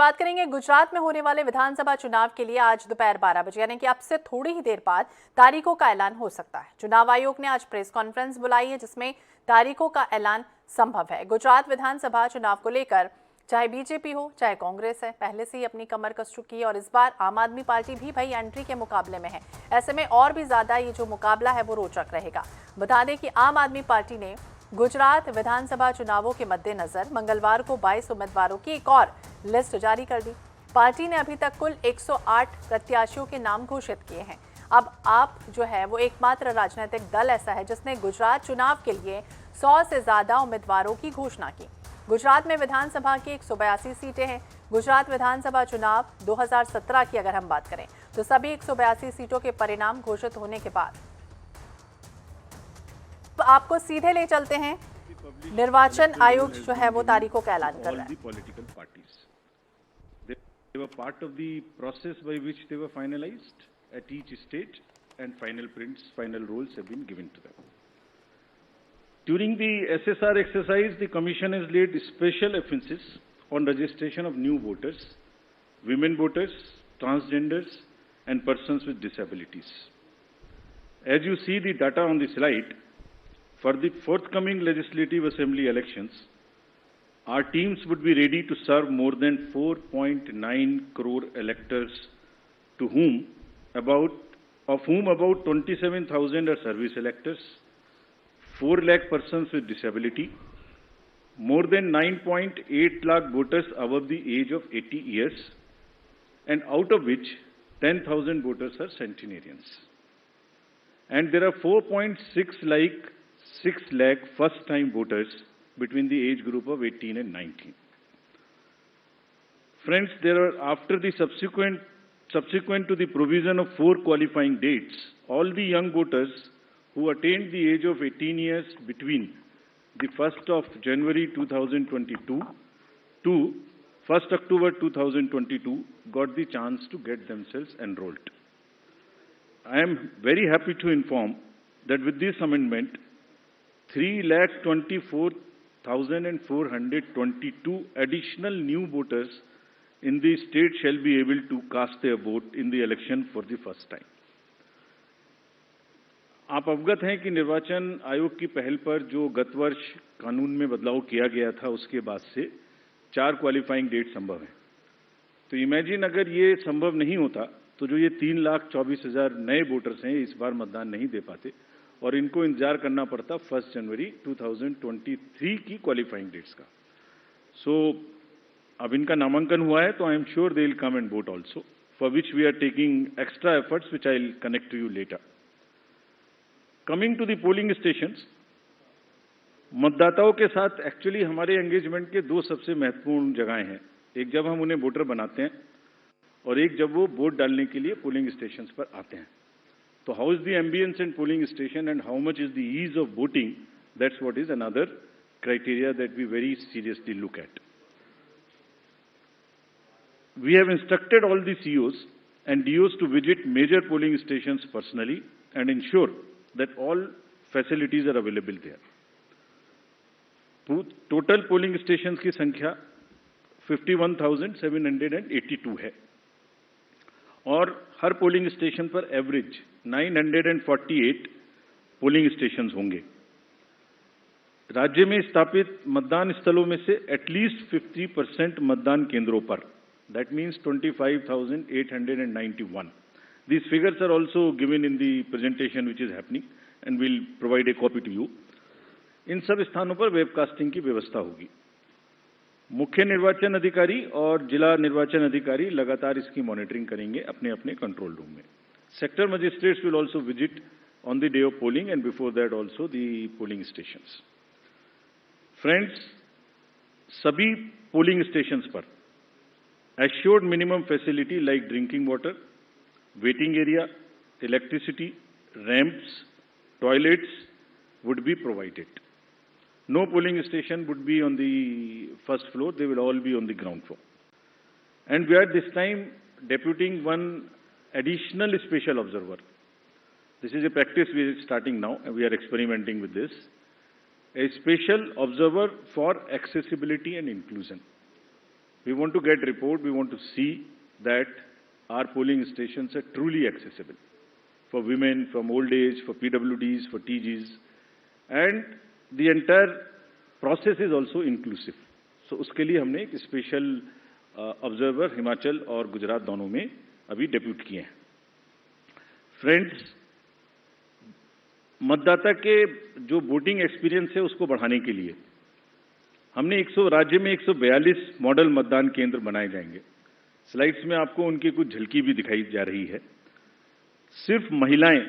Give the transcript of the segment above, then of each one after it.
बात करेंगे गुजरात में होने वाले विधानसभा चुनाव के लिए आज दोपहर 12 बजे यानी कि अब से थोड़ी ही देर बाद तारीखों का ऐलान हो सकता है। चुनाव आयोग ने आज प्रेस कॉन्फ्रेंस बुलाई है जिसमें तारीखों का ऐलान संभव है। गुजरात विधानसभा चुनाव को लेकर चाहे बीजेपी हो चाहे कांग्रेस है, पहले से ही अपनी कमर कस चुकी है और इस बार आम आदमी पार्टी भी भाई एंट्री के मुकाबले में है। ऐसे में और भी ज्यादा ये जो मुकाबला है वो रोचक रहेगा। बता दें कि आम आदमी पार्टी ने गुजरात विधानसभा चुनावों के मद्देनजर मंगलवार को 22 उम्मीदवारों की एक और लिस्ट जारी कर दी। पार्टी ने अभी तक कुल 108 प्रत्याशियों के नाम घोषित किए हैं। अब आप जो है वो एकमात्र राजनीतिक दल ऐसा है जिसने गुजरात चुनाव के लिए 100 से ज्यादा उम्मीदवारों की घोषणा की। गुजरात में विधानसभा की 182 सीटें हैं। गुजरात विधानसभा चुनाव 2017 की अगर हम बात करें तो सभी 182 सीटों के परिणाम घोषित होने के बाद आपको सीधे ले चलते हैं। निर्वाचन आयोग जो है वो तारीखों का ऐलान कर रहा है। They were part of the process by which they were finalized at each stage, and final prints, final roles have been given to them. During the SSR exercise, the Commission has laid special emphasis on registration of new voters, women voters, transgenders, and persons with disabilities. As you see the data on the slide, for the forthcoming Legislative Assembly elections, our teams would be ready to serve more than 4.9 crore electors, of whom about 27,000 are service electors, 4 lakh persons with disability, more than 9.8 lakh voters above the age of 80 years, and out of which 10,000 voters are centenarians. And there are 4.6 lakh first-time voters between the age group of 18 and 19. Friends, after the subsequent to the provision of 4 qualifying dates, all the young voters who attained the age of 18 years between the 1st of January 2022 to 1st October 2022 got the chance to get themselves enrolled. I am very happy to inform that with this amendment, 3,24,422 additional new voters in the state shall be able to cast their vote in the election for the first time. आप अवगत हैं कि निर्वाचन आयोग की पहल पर जो गत वर्ष कानून में बदलाव किया गया था उसके बाद से 4 क्वालिफाइंग डेट संभव है। तो इमेजिन अगर ये संभव नहीं होता तो जो ये 3,24,000 नए वोटर्स हैं इस बार मतदान नहीं दे पाते और इनको इंतजार करना पड़ता 1 जनवरी 2023 की क्वालिफाइंग डेट्स का। सो अब इनका नामांकन हुआ है तो I am sure they will come and vote also, for which we are taking extra efforts which I will connect to you later. Coming to the polling stations, मतदाताओं के साथ एक्चुअली हमारे एंगेजमेंट के 2 सबसे महत्वपूर्ण जगहें हैं। एक जब हम उन्हें वोटर बनाते हैं और एक जब वो वोट डालने के लिए पोलिंग स्टेशंस पर आते हैं। So how is the ambience in polling station and how much is the ease of voting? That's what is another criteria that we very seriously look at. We have instructed all the COs and DOs to visit major polling stations personally and ensure that all facilities are available there. Total polling stations की संख्या 51,782 है और हर polling station पर average 948 polling station होंगे। राज्य में स्थापित मतदान स्थलों में से एटलीस्ट 50% मतदान केंद्रों पर, that means 25,891। These figures are also given in the presentation which is happening and will provide a copy to you. इन सब स्थानों पर वेबकास्टिंग की व्यवस्था होगी। मुख्य निर्वाचन अधिकारी और जिला निर्वाचन अधिकारी लगातार इसकी मॉनिटरिंग करेंगे अपने अपने कंट्रोल रूम में। Sector magistrates will also visit on the day of polling and before that also the polling stations. Friends, सभी पोलिंग स्टेशंस पर assured minimum facility like drinking water, waiting area, electricity, ramps, toilets would be provided. No polling station would be on the first floor, they will all be on the ground floor. And we are this time deputing one additional special observer. This is a practice we are starting now and we are experimenting with this. A special observer for accessibility and inclusion. We want to get report, we want to see that our polling stations are truly accessible for women, from old age, for PWDs, for TGs, and the entire process is also inclusive. So उसके लिए हमने एक special observer Himachal और गुजरात दोनों में अभी depute किए हैं। फ्रेंड्स, मतदाता के जो वोटिंग एक्सपीरियंस है उसको बढ़ाने के लिए हमने राज्य में 142 मॉडल मतदान केंद्र बनाए जाएंगे। स्लाइड्स में आपको उनकी कुछ झलकी भी दिखाई जा रही है। सिर्फ महिलाएं,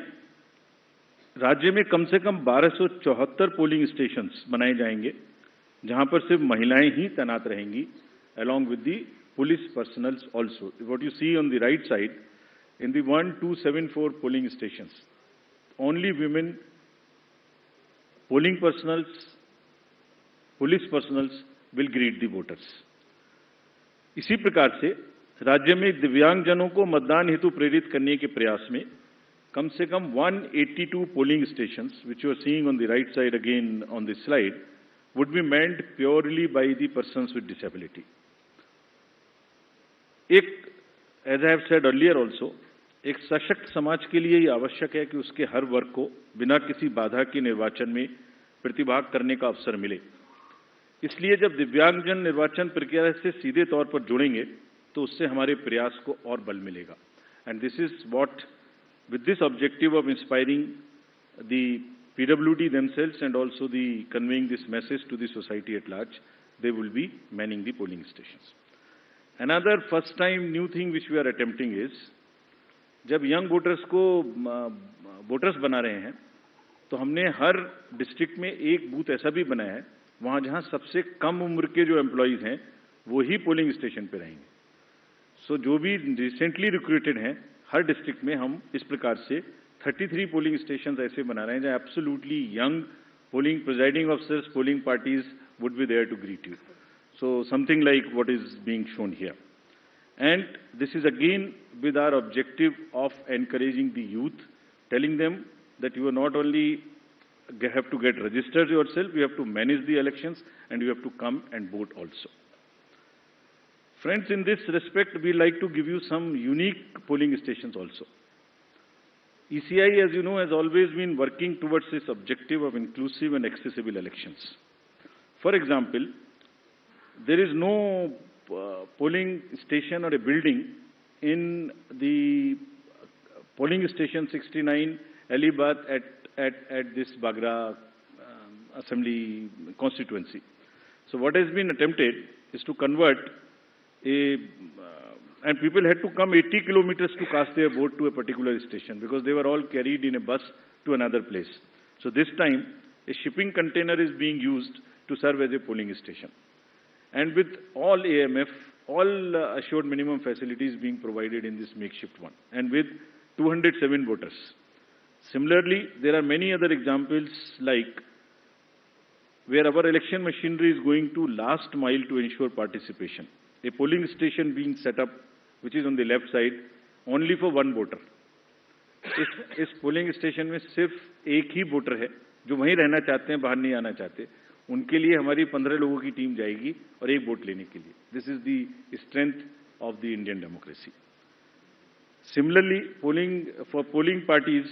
राज्य में कम से कम 1274 पोलिंग स्टेशंस बनाए जाएंगे जहां पर सिर्फ महिलाएं ही तैनात रहेंगी, along with the police personnel also. What you see on the right side, in the 1274 polling stations, only women, polling personals, police personals will greet the voters. इसी प्रकार से राज्य में दिव्यांगजनों को मतदान हेतु प्रेरित करने के प्रयास में कम से कम 182 polling stations, which you are seeing on the right side again on this slide, would be manned purely by the persons with disability. As I have said earlier also, एक सशक्त समाज के लिए ये आवश्यक है कि उसके हर वर्ग को बिना किसी बाधा के निर्वाचन में प्रतिभाग करने का अवसर मिले। इसलिए जब दिव्यांगजन निर्वाचन प्रक्रिया से सीधे तौर पर जुड़ेंगे तो उससे हमारे प्रयास को और बल मिलेगा। And this is what, with this objective of inspiring the PWD themselves and also the conveying this message to the society at large, they will be manning the polling stations. Another first time new thing which we are attempting is, जब young voters को voters बना रहे हैं तो हमने हर district में एक booth ऐसा भी बनाया है वहां जहां सबसे कम उम्र के जो एम्प्लॉइज हैं वो ही पोलिंग स्टेशन पे रहेंगे। सो जो भी रिसेंटली रिक्रूटेड हैं हर डिस्ट्रिक्ट में हम इस प्रकार से 33 पोलिंग स्टेशन ऐसे बना रहे हैं जहां absolutely young polling presiding officers, polling parties would be there to greet you. So something like what is being shown here. And this is again with our objective of encouraging the youth, telling them that you are not only have to get registered yourself, you have to manage the elections and you have to come and vote also. Friends, in this respect, we like to give you some unique polling stations also. ECI, as you know, has always been working towards this objective of inclusive and accessible elections. For example, there is no polling station or a building in the polling station 69 Alibath at this Bagra assembly constituency. So what has been attempted is to convert and people had to come 80 kilometers to cast their vote to a particular station because they were all carried in a bus to another place. So this time a shipping container is being used to serve as a polling station. And with all AMF, all assured minimum facilities being provided in this makeshift one, and with 207 voters. Similarly, there are many other examples like where our election machinery is going to last mile to ensure participation. A polling station being set up, which is on the left side, only for one voter. इस polling station में सिर्फ एक ही voter है जो वहीं रहना चाहते हैं, बाहर नहीं आना चाहते। उनके लिए हमारी 15 लोगों की टीम जाएगी और एक वोट लेने के लिए। This is the strength of the Indian democracy. Similarly, polling parties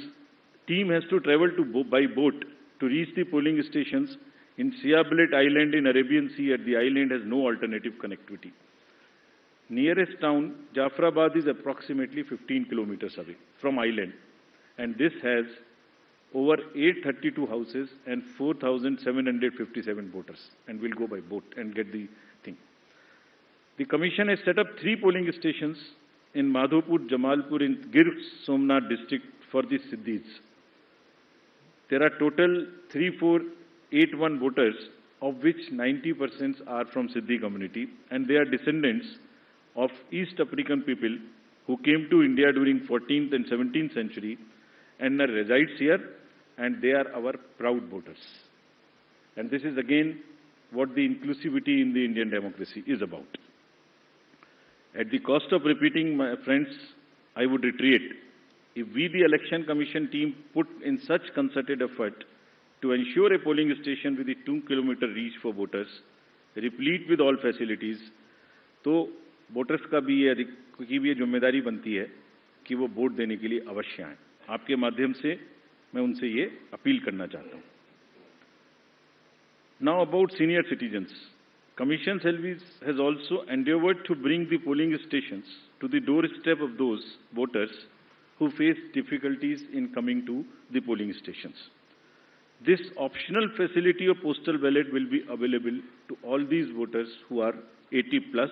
team has to travel by boat to reach the polling stations in Shiyalbet island in Arabian sea at the island has no alternative connectivity. Nearest town, Jafrabad, is approximately 15 kilometers away from island, and this has over 832 houses and 4,757 voters, and will go by boat and get the thing. The commission has set up 3 polling stations in Madhopur, Jamalpur, in Gir Somnath district for the Siddhis. There are total 3481 voters, of which 90% are from Siddhi community, and they are descendants of East African people who came to India during 14th and 17th century and resides here, and they are our proud voters. And this is again what the inclusivity in the Indian democracy is about. At the cost of repeating, my friends, I would reiterate, if we, the Election Commission team, put in such concerted effort to ensure a polling station with a 2-kilometer reach for voters, replete with all facilities, तो voters का भी ये जिम्मेदारी बनती है कि वो vote देने के लिए अवश्य आएं। आपके माध्यम से मैं उनसे ये अपील करना चाहता हूं। Now about senior citizens. Commission has also endeavored to bring the polling stations to the doorstep of those voters who face difficulties in coming to the polling stations. This optional facility of postal ballot will be available to all these voters who are 80 plus,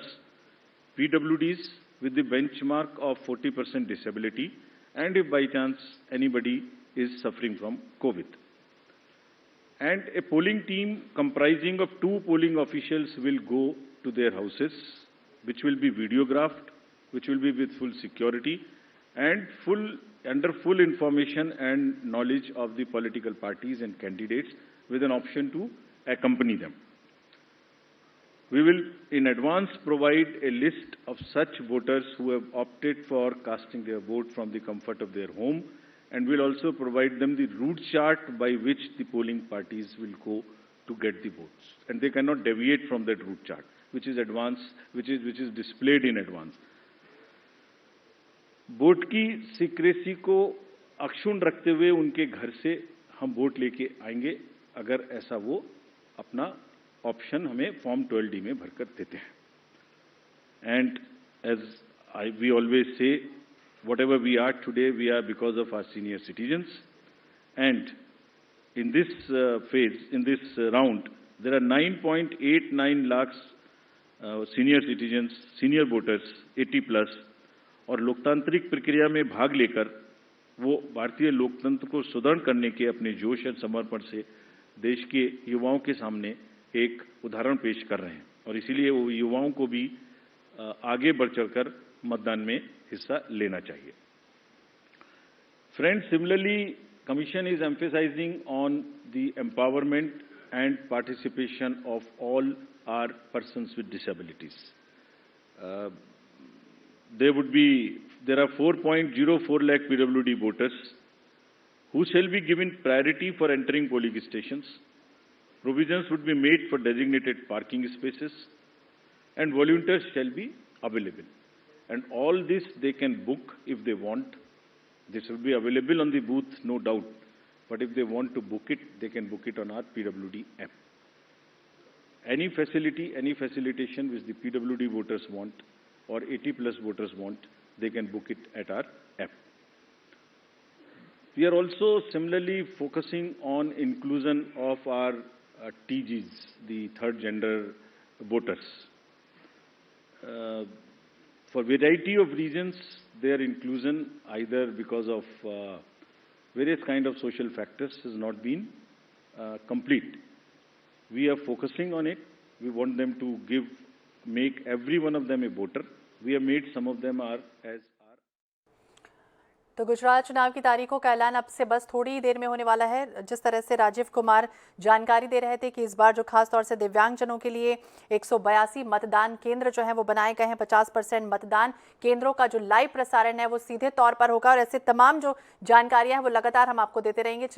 PWDs with the benchmark of 40% disability, and if by chance anybody is suffering from COVID. And a polling team comprising of 2 polling officials will go to their houses, which will be videographed, which will be with full security and under full information and knowledge of the political parties and candidates, with an option to accompany them. We will in advance provide a list of such voters who have opted for casting their vote from the comfort of their home, and will also provide them the route chart by which the polling parties will go to get the votes. And they cannot deviate from that route chart, which is displayed in advance. Vote की secrecy को अक्षुण्ण रखते हुए उनके घर से हम vote लेके आएंगे, अगर ऐसा वो अपना ऑप्शन हमें फॉर्म 12D में भरकर देते हैं. And as we always say, whatever we are today, we are because of our senior citizens. And in this phase, in this round, there are 9.89 lakhs senior citizens, senior voters, 80 plus, और लोकतांत्रिक प्रक्रिया में भाग लेकर वो भारतीय लोकतंत्र को सुदृढ़ करने के अपने जोश और समर्पण से देश के युवाओं के सामने एक उदाहरण पेश कर रहे हैं, और इसीलिए वो युवाओं को भी आगे बढ़ चढ़कर मतदान में हिस्सा लेना चाहिए. Friends, similarly, Commission is emphasizing on the empowerment and participation of all our persons with disabilities. There are 4.04 lakh PWD voters who shall be given priority for entering polling stations. Provisions would be made for designated parking spaces, and volunteers shall be available. And all this they can book if they want. This will be available on the booth, no doubt. But if they want to book it, they can book it on our PWD app. Any facility, any facilitation which the PWD voters want or 80 plus voters want, they can book it at our app. We are also similarly focusing on inclusion of our TGs, the third gender voters. For variety of reasons, their inclusion, either because of various kind of social factors, has not been complete. We are focusing on it. We want them to make every one of them a voter. We have made some of them तो गुजरात चुनाव की तारीखों का ऐलान अब से बस थोड़ी ही देर में होने वाला है. जिस तरह से राजीव कुमार जानकारी दे रहे थे कि इस बार जो खास तौर से दिव्यांगजनों के लिए 182 मतदान केंद्र जो हैं वो बनाए गए हैं. 50% मतदान केंद्रों का जो लाइव प्रसारण है वो सीधे तौर पर होगा, और ऐसे तमाम जो जानकारियां हैं वो लगातार हम आपको देते रहेंगे.